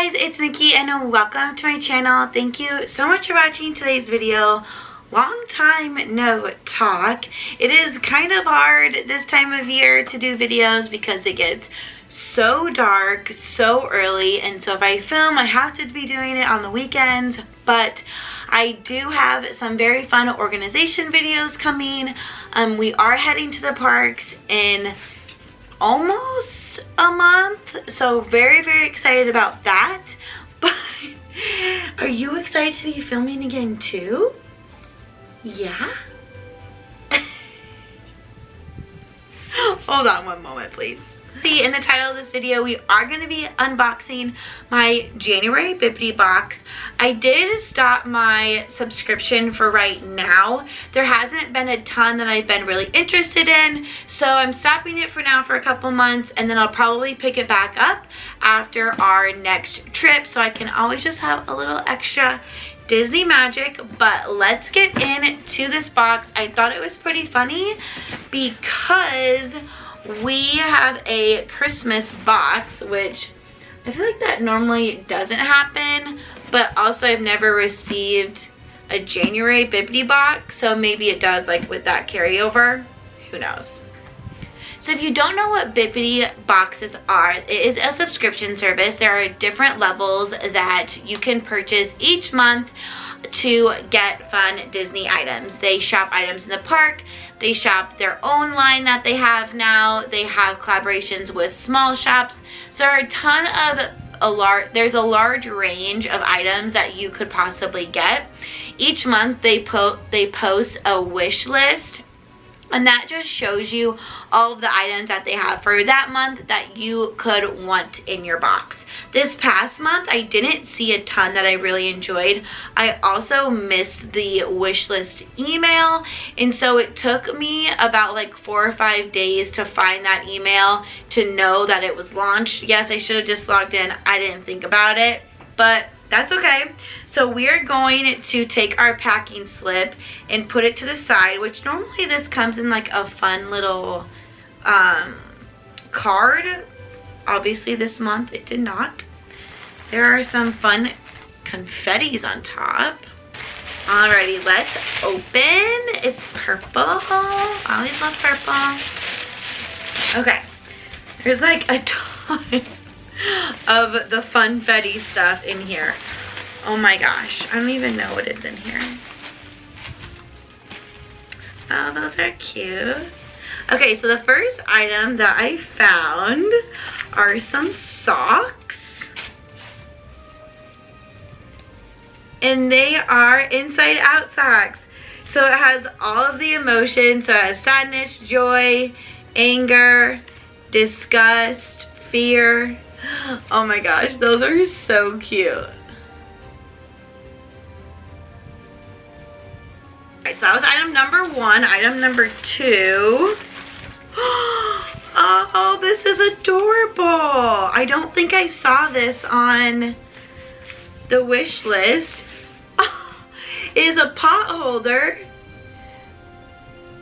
guys, it's Nikki and welcome to my channel. Thank you so much for watching today's video. Long time no talk. It is kind of hard this time of year to do videos because it gets so dark so early, and so if I film I have to be doing it on the weekends, but I do have some very fun organization videos coming. We are heading to the parks in almost a month, so very excited about that. But are you excited to be filming again too? Yeah. Hold on one moment, please. See, in the title of this video, we are going to be unboxing my January Bibbidi box. I did stop my subscription for right now. There hasn't been a ton that I've been really interested in, so I'm stopping it for now for a couple months, and then I'll probably pick it back up after our next trip, so I can always just have a little extra Disney magic. But let's get into this box. I thought it was pretty funny because we have a Christmas box, which I feel like that normally doesn't happen, but also I've never received a January Bibbidi box, so maybe it does, like with that carryover, who knows. So if you don't know what Bibbidi boxes are, it is a subscription service. There are different levels that you can purchase each month to get fun Disney items. They shop items in the park, they shop their own line that they have now, they have collaborations with small shops. So there are a ton of there's a large range of items that you could possibly get. Each month they post a wish list, and that just shows you all of the items that they have for that month that you could want in your box. This past month, I didn't see a ton that I really enjoyed. I also missed the wish list email, and so it took me about like 4 or 5 days to find that email to know that it was launched. Yes, I should have just logged in. I didn't think about it, but that's okay. So we are going to take our packing slip and put it to the side, which normally this comes in like a fun little card. Obviously this month it did not. There are some fun confettis on top. Alrighty, let's open. It's purple. I always love purple. Okay, there's like a ton of the funfetti stuff in here. Oh my gosh, I don't even know what is in here. Oh, those are cute. Okay, so the first item that I found are some socks. And they are inside out socks. So it has all of the emotions. So it has sadness, joy, anger, disgust, fear. Oh my gosh, those are so cute. Alright, so that was item number 1. Item number 2. Oh, this is adorable. I don't think I saw this on the wish list. Oh, it is a Potholder,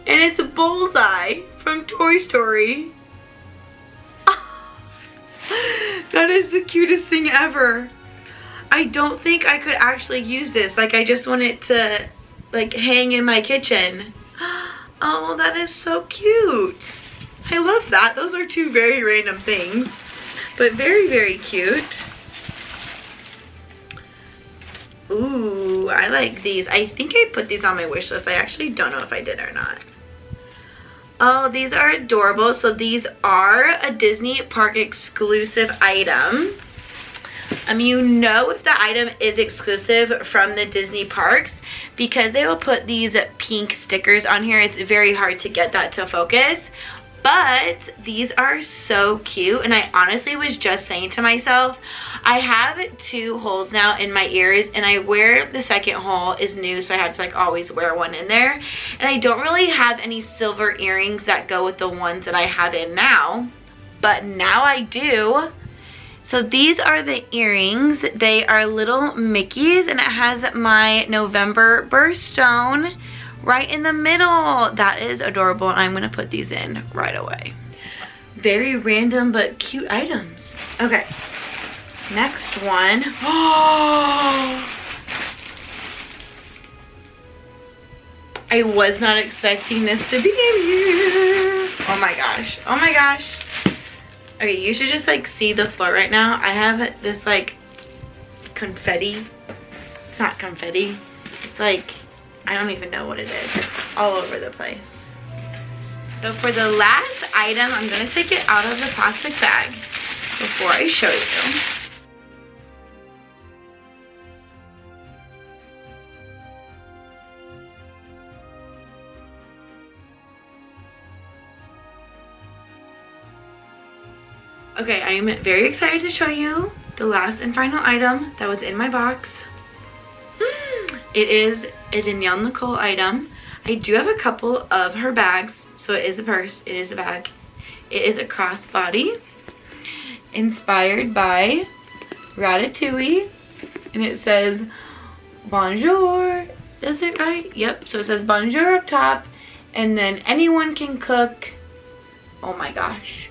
and it's a Bullseye from Toy Story. That is the cutest thing ever. I don't think I could actually use this. Like, I just want it to like hang in my kitchen. Oh, that is so cute. I love that. Those are two very random things, but very cute. Ooh, I like these. I think I put these on my wish list. I actually don't know if I did or not. Oh, these are adorable. So these are a Disney park exclusive item. You know if the item is exclusive from the Disney parks because they will put these pink stickers on here. It's very hard to get that to focus, but these are so cute. And I honestly was just saying to myself, I have 2 holes now in my ears, and I wear the second hole is new, so I have to like always wear one in there, and I don't really have any silver earrings that go with the ones that I have in now, but now I do. So these are the earrings. They are little Mickeys, and it has my November birthstone right in the middle. That is adorable, and I'm going to put these in right away. Very random but cute items. Okay, Next one. Oh, I was not expecting this to be in here. Oh my gosh. Oh my gosh. Okay, you should just like see the floor right now. I have this like confetti. It's not confetti. It's like, I don't even know what it is. All over the place. So for the last item, I'm gonna take it out of the plastic bag before I show you. Okay, I am very excited to show you the last and final item that was in my box. It is a Danielle Nicole item. I do have a couple of her bags, so it is a purse, it is a bag. It is a crossbody inspired by Ratatouille, and it says bonjour. Is it right? Yep, so it says bonjour up top, and then anyone can cook. Oh my gosh.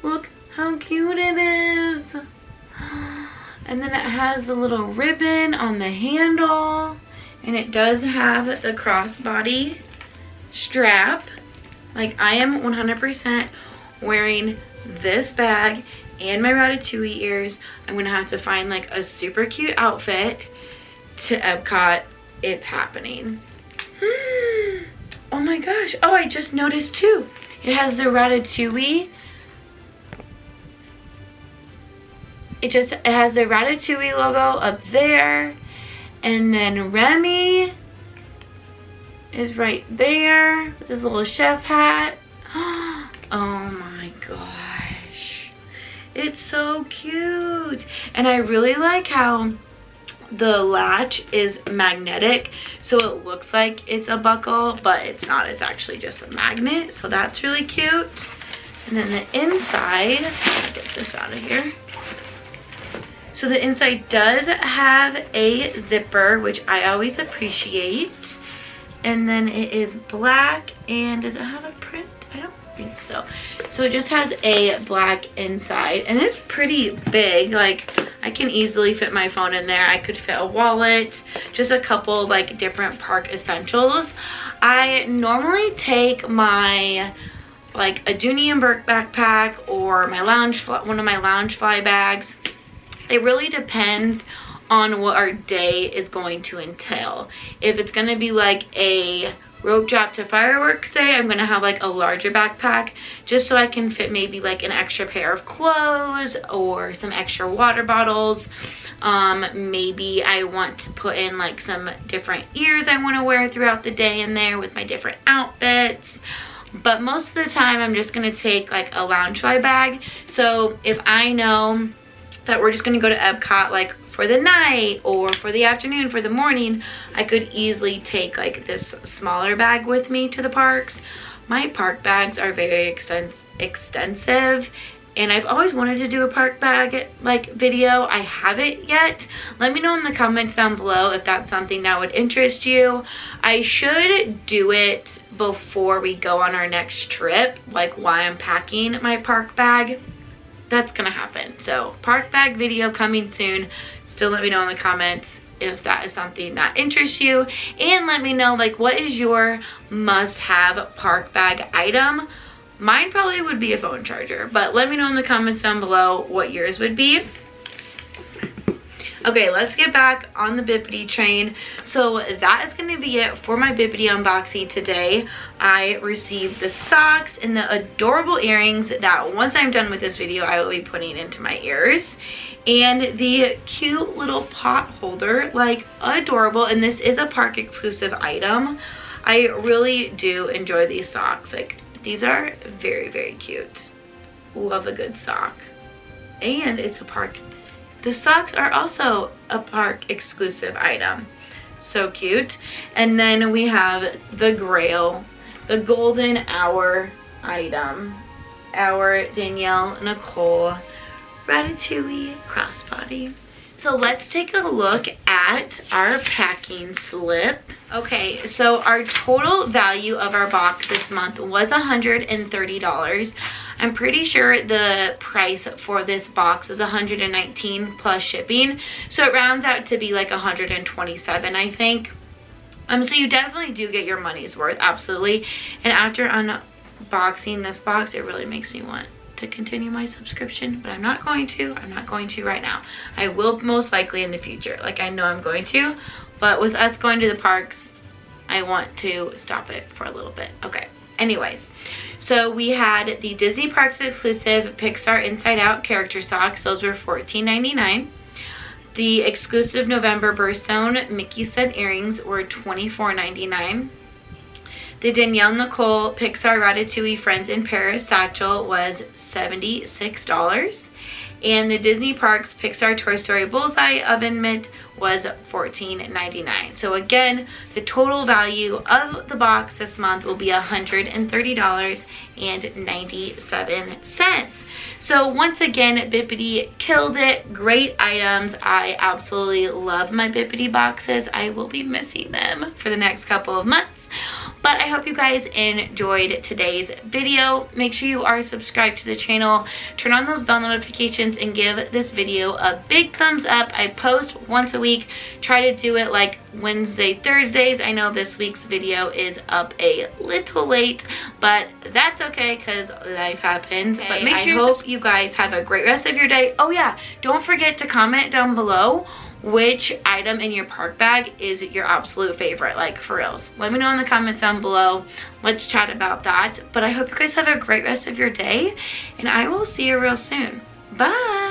Look how cute it is. And then it has the little ribbon on the handle, and it does have the crossbody strap. Like, I am 100% wearing this bag and my Ratatouille ears. I'm gonna have to find like a super cute outfit to Epcot. It's happening. Oh my gosh. Oh, I just noticed too. It has the Ratatouille. It has the Ratatouille logo up there, and then Remy is right there with his little chef hat. Oh my gosh, it's so cute. And I really like how the latch is magnetic, so it looks like it's a buckle, but it's not. It's actually just a magnet, so that's really cute. And then the inside, let's get this out of here. So the inside does have a zipper, which I always appreciate. And then it is black, and does it have a print? I don't think so. So it just has a black inside, and it's pretty big. Like, I can easily fit my phone in there. I could fit a wallet, just a couple like different park essentials. I normally take my like a Dooney and Burke backpack or my one of my lounge fly bags. It really depends on what our day is going to entail. If it's gonna be like a rope drop to fireworks day, I'm gonna have like a larger backpack just so I can fit maybe like an extra pair of clothes or some extra water bottles. Maybe I want to put in like some different ears I want to wear throughout the day in there with my different outfits. But most of the time I'm just gonna take like a lounge fly bag. So if I know that we're just gonna go to Epcot like for the night or for the afternoon, for the morning, I could easily take like this smaller bag with me to the parks. My park bags are very extensive, and I've always wanted to do a park bag like video. I haven't yet. Let me know in the comments down below if that's something that would interest you. I should do it before we go on our next trip, like while I'm packing my park bag. That's gonna happen. So park bag video coming soon. Still let me know in the comments if that is something that interests you, and let me know like what is your must-have park bag item. Mine probably would be a phone charger, but let me know in the comments down below what yours would be. Okay, let's get back on the Bibbidi train. So that is going to be it for my Bibbidi unboxing today. I received the socks and the adorable earrings that once I'm done with this video, I will be putting into my ears. And the cute little pot holder, like adorable. And this is a park exclusive item. I really do enjoy these socks. Like, these are very, very cute. Love a good sock. And it's a park. The socks are also a park exclusive item. So cute. And then we have the Grail, the golden hour item. Our Danielle Nicole Ratatouille crossbody. So let's take a look at our packing slip. Okay, so our total value of our box this month was $130. I'm pretty sure the price for this box is $119 plus shipping, so it rounds out to be like $127, I think. So you definitely do get your money's worth, absolutely. And after unboxing this box, it really makes me want to continue my subscription, but I'm not going to right now. I will most likely in the future, like I know I'm going to, but with us going to the parks, I want to stop it for a little bit. Okay, anyways, so we had the Disney Parks exclusive Pixar Inside Out character socks. Those were $14.99. The exclusive November Birthstone Mickey set earrings were $24.99. The Danielle Nicole Pixar Ratatouille Friends in Paris satchel was $76. And the Disney Parks Pixar Toy Story Bullseye oven mitt was $14.99. So again, the total value of the box this month will be $130.97. So once again, Bibbidi killed it. Great items. I absolutely love my Bibbidi boxes. I will be missing them for the next couple of months. But I hope you guys enjoyed today's video. Make sure you are subscribed to the channel. Turn on those bell notifications and give this video a big thumbs up. I post once a week. Try to do it like Wednesday, Thursdays. I know this week's video is up a little late, but that's okay because life happens. But make sure I hope you guys have a great rest of your day. Oh yeah, don't forget to comment down below which item in your park bag is your absolute favorite, like for reals. Let me know in the comments down below. Let's chat about that. But I hope you guys have a great rest of your day, and I will see you real soon. Bye.